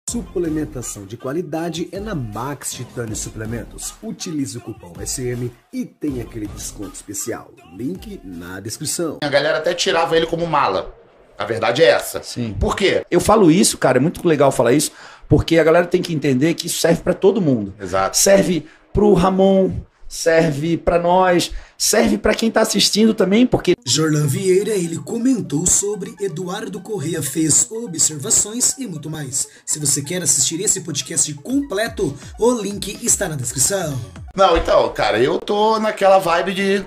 Suplementação de qualidade é na Max Titânio Suplementos. Utilize o cupom SM e tem aquele desconto especial. Link na descrição. A galera até tirava ele como mala. A verdade é essa. Sim. Por quê? Eu falo isso, cara, é muito legal falar isso, porque a galera tem que entender que isso serve pra todo mundo. Exato. Serve pro Ramon, serve pra nós, serve pra quem tá assistindo também, porque... Jorlan Vieira, ele comentou sobre Eduardo Corrêa, fez observações e muito mais. Se você quer assistir esse podcast completo, o link está na descrição. Não, então, cara, eu tô naquela vibe de...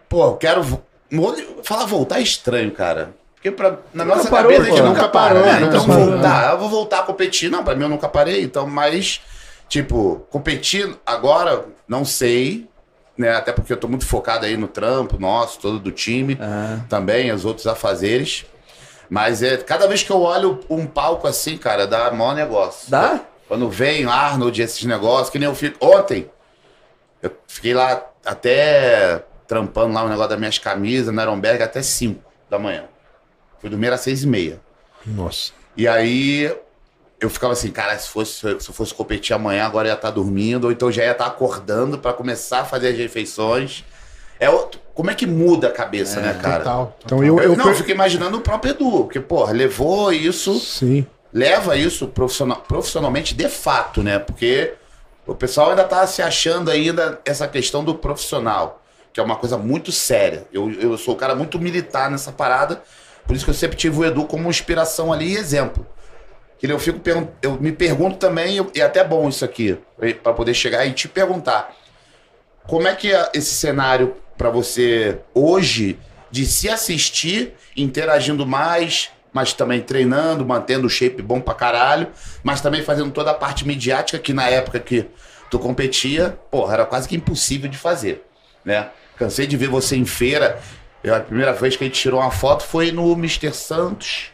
Pô, quero... Falar voltar é estranho, cara. Porque na nossa cabeça a gente nunca para, né? Então voltar, eu vou voltar a competir. Não, pra mim eu nunca parei, então, mas... Tipo, competir agora, não sei, né? Até porque eu tô muito focado aí no trampo nosso, todo do time, também, os outros afazeres. Mas cada vez que eu olho um palco assim, cara, dá maior negócio. Dá? Quando vem Arnold, esses negócios, que nem eu fico... Ontem, eu fiquei lá até trampando lá o negócio das minhas camisas no Ironberg até 5 da manhã. Fui dormir às 6h30. Nossa. E aí... Eu ficava assim, cara, se eu fosse competir amanhã, agora eu ia estar dormindo, ou então já ia estar acordando para começar a fazer as refeições. Como é que muda a cabeça, né, cara? Total. Então eu fico imaginando o próprio Edu, porque, pô, levou isso, Sim. leva isso profissionalmente de fato, né? Porque o pessoal ainda tá se achando ainda essa questão do profissional, que é uma coisa muito séria. Eu sou um cara muito militar nessa parada, por isso que eu sempre tive o Edu como inspiração ali e exemplo. Eu me pergunto também, e é até bom isso aqui, para poder chegar e te perguntar, como é que é esse cenário para você hoje de se assistir, interagindo mais, mas também treinando, mantendo o shape bom pra caralho, mas também fazendo toda a parte midiática que na época que tu competia, porra, era quase que impossível de fazer, né? Cansei de ver você em feira, a primeira vez que a gente tirou uma foto foi no Mr. Santos...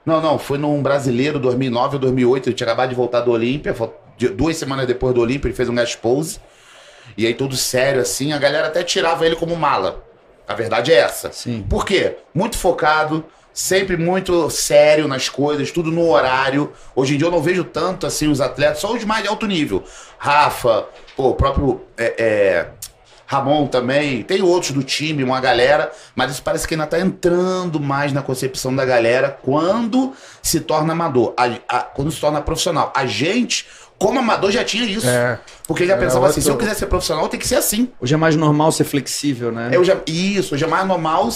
Não, foi num brasileiro 2009 ou 2008, ele tinha acabado de voltar do Olímpia, 2 semanas depois do Olímpia, ele fez um gas pose, e aí tudo sério assim, a galera até tirava ele como mala. A verdade é essa. Sim. Por quê? Muito focado, sempre muito sério nas coisas, tudo no horário. Hoje em dia eu não vejo tanto assim os atletas, só os mais de alto nível. Rafa, o próprio... Ramon também, tem outros do time, uma galera, mas isso parece que ainda tá entrando mais na concepção da galera quando se torna amador, quando se torna profissional. A gente, como amador, já tinha isso. Porque já pensava assim, se eu quiser ser profissional, tem que ser assim. Hoje é mais normal ser flexível, né? Hoje é mais normal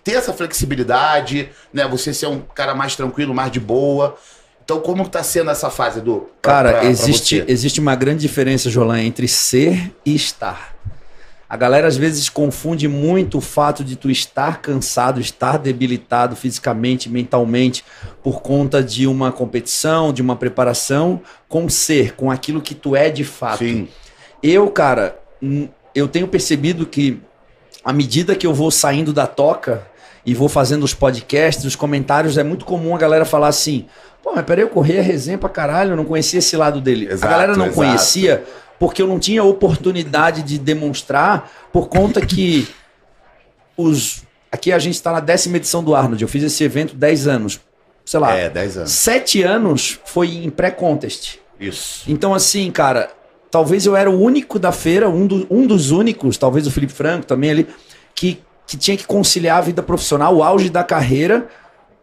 ter essa flexibilidade, né? Você ser um cara mais tranquilo, mais de boa. Então, como tá sendo essa fase, Edu? Cara, existe uma grande diferença, Jolan, entre ser e estar. A galera às vezes confunde muito o fato de tu estar cansado, estar debilitado fisicamente, mentalmente, por conta de uma competição, de uma preparação, com ser, com aquilo que tu é de fato. Sim. Cara, eu tenho percebido que à medida que eu vou saindo da toca e vou fazendo os podcasts, os comentários, é muito comum a galera falar assim, pô, mas peraí, eu corri a resenha pra caralho, eu não conhecia esse lado dele. Exato, a galera não conhecia... porque eu não tinha oportunidade de demonstrar, por conta que aqui a gente está na 10ª edição do Arnold, eu fiz esse evento 10 anos, sei lá, 10 anos. 7 anos foi em pré-contest. Isso. Então assim, cara, talvez eu era o único da feira, um dos únicos, talvez o Felipe Franco também ali, que tinha que conciliar a vida profissional, o auge da carreira,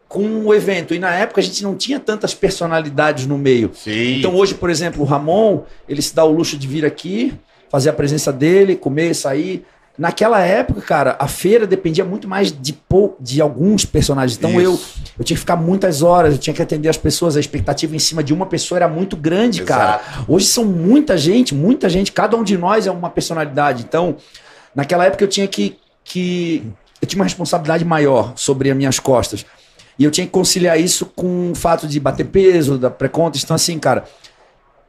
com o evento. E na época a gente não tinha tantas personalidades no meio. Sim. Então hoje, por exemplo, o Ramon, ele se dá o luxo de vir aqui, fazer a presença dele, comer, sair. Naquela época, cara, a feira dependia muito mais de alguns personagens. Então eu tinha que ficar muitas horas, eu tinha que atender as pessoas, a expectativa em cima de uma pessoa era muito grande, cara. Hoje são muita gente, cada um de nós é uma personalidade. Então, naquela época eu tinha eu tinha uma responsabilidade maior sobre as minhas costas. E eu tinha que conciliar isso com o fato de bater peso, da pré-conta. Então, assim, cara,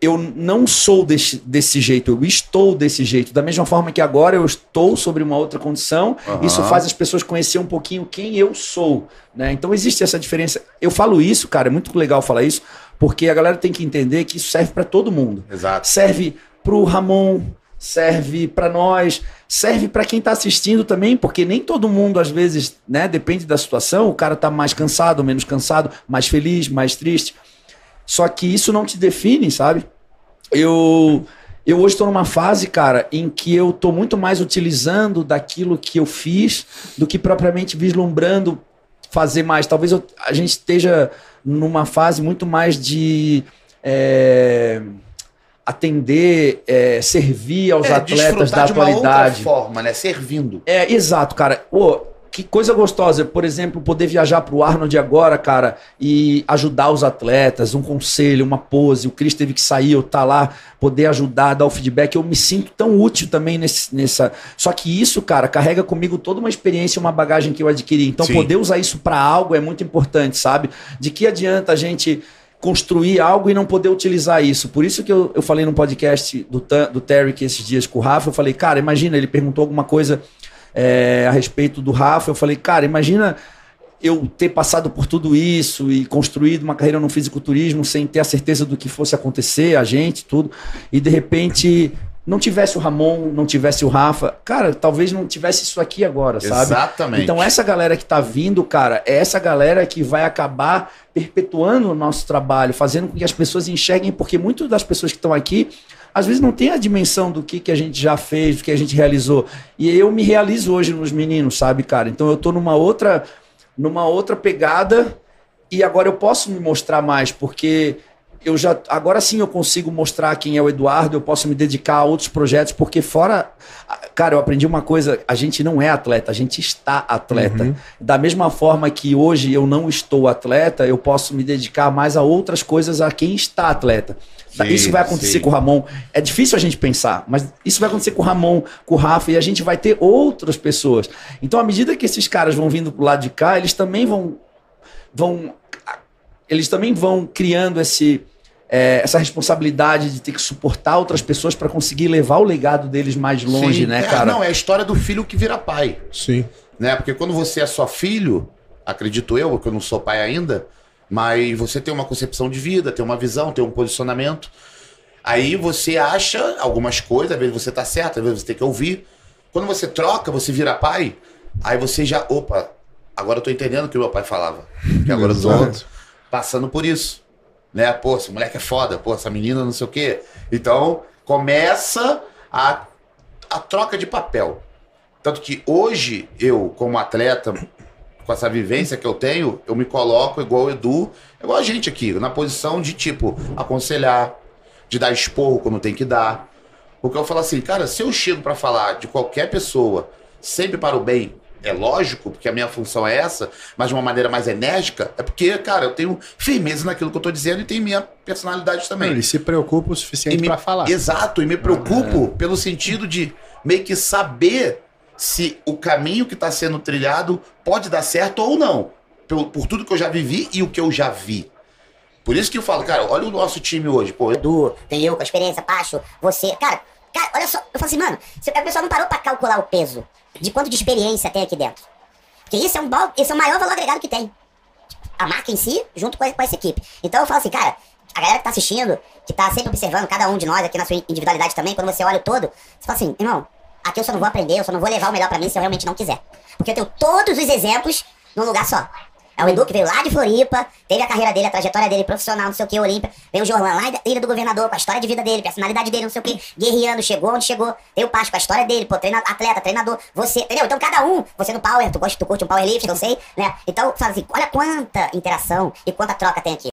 eu não sou desse jeito, eu estou desse jeito. Da mesma forma que agora eu estou sobre uma outra condição, isso faz as pessoas conhecer um pouquinho quem eu sou, né? Então, existe essa diferença. Eu falo isso, cara, é muito legal falar isso, porque a galera tem que entender que isso serve para todo mundo. Exato. Serve pro Ramon, serve para nós, serve para quem tá assistindo também, porque nem todo mundo, às vezes, né, depende da situação, o cara tá mais cansado, menos cansado, mais feliz, mais triste. Só que isso não te define, sabe? Eu hoje estou numa fase, cara, em que eu estou muito mais utilizando daquilo que eu fiz do que propriamente vislumbrando fazer mais. Talvez a gente esteja numa fase muito mais de atender, servir aos atletas da atualidade. De uma outra forma, né? Servindo. Exato, cara. Que coisa gostosa, por exemplo, poder viajar pro Arnold agora, cara, e ajudar os atletas, um conselho, uma pose, o Cris teve que sair, eu tá lá, poder ajudar, dar o feedback, eu me sinto tão útil também nessa... Só que isso, cara, carrega comigo toda uma experiência, uma bagagem que eu adquiri, então poder usar isso para algo é muito importante, sabe? De que adianta a gente construir algo e não poder utilizar isso? Por isso que eu falei no podcast do Terry, que esses dias com o Rafa, eu falei, cara, imagina, ele perguntou alguma coisa... a respeito do Rafa, eu falei, cara, imagina eu ter passado por tudo isso e construído uma carreira no fisiculturismo sem ter a certeza do que fosse acontecer, a gente, tudo, e de repente não tivesse o Ramon, não tivesse o Rafa, cara, talvez não tivesse isso aqui agora, sabe? Exatamente. Então essa galera que tá vindo, cara, é essa galera que vai acabar perpetuando o nosso trabalho, fazendo com que as pessoas enxerguem, porque muitas das pessoas que estão aqui às vezes não tem a dimensão do que a gente já fez, do que a gente realizou. E eu me realizo hoje nos meninos, sabe, cara? Então eu tô numa outra pegada e agora eu posso me mostrar mais, porque agora sim eu consigo mostrar quem é o Eduardo, eu posso me dedicar a outros projetos, porque fora... Cara, eu aprendi uma coisa, a gente não é atleta, a gente está atleta. Uhum. Da mesma forma que hoje eu não estou atleta, eu posso me dedicar mais a outras coisas a quem está atleta. Sim, isso vai acontecer com o Ramon. É difícil a gente pensar, mas isso vai acontecer com o Ramon, com o Rafa, e a gente vai ter outras pessoas. Então, à medida que esses caras vão vindo pro lado de cá, eles também vão criando essa responsabilidade de ter que suportar outras pessoas para conseguir levar o legado deles mais longe, né, cara? Não, é a história do filho que vira pai. Sim. Né? Porque quando você é só filho, acredito eu, que eu não sou pai ainda, mas você tem uma concepção de vida, tem uma visão, tem um posicionamento. Aí você acha algumas coisas, às vezes você tá certo, às vezes você tem que ouvir. Quando você troca, você vira pai, aí você já, opa, agora eu tô entendendo o que o meu pai falava. Que agora eu tô passando por isso. Né? Pô, esse moleque é foda, pô, essa menina não sei o quê. Então, começa a troca de papel. Tanto que hoje, eu, como atleta, com essa vivência que eu tenho, eu me coloco igual o Edu, igual a gente aqui, na posição de, tipo, aconselhar, de dar esporro quando tem que dar. Porque eu falo assim, cara, se eu chego pra falar de qualquer pessoa, sempre para o bem, é lógico, porque a minha função é essa, mas de uma maneira mais enérgica, é porque, cara, eu tenho firmeza naquilo que eu tô dizendo e tenho minha personalidade também. Ele se preocupa o suficiente pra falar. Exato, e me preocupo pelo sentido de meio que saber se o caminho que está sendo trilhado pode dar certo ou não. Por tudo que eu já vivi e o que eu já vi. Por isso que eu falo, cara, olha o nosso time hoje. Pô, Edu, tem eu com a experiência, Pacho, você. Cara, olha só. Eu falo assim, mano, a pessoa não parou pra calcular o peso de quanto de experiência tem aqui dentro. Porque esse é o maior valor agregado que tem. A marca em si, junto com essa equipe. Então eu falo assim, cara, a galera que tá assistindo, que tá sempre observando cada um de nós aqui na sua individualidade também, quando você olha o todo, você fala assim, irmão, aqui eu só não vou aprender, eu só não vou levar o melhor pra mim se eu realmente não quiser. Porque eu tenho todos os exemplos num lugar só. É o Edu que veio lá de Floripa, teve a carreira dele, a trajetória dele profissional, não sei o que, Olímpia. Veio o Jorlan lá da Ilha do Governador, com a história de vida dele, personalidade dele, não sei o que, guerreando, chegou onde chegou. Veio o Pacho com a história dele, pô, atleta, treinador, você, entendeu? Então cada um, você no power, tu curte um powerlift, não sei, né? Então, fala assim, olha quanta interação e quanta troca tem aqui.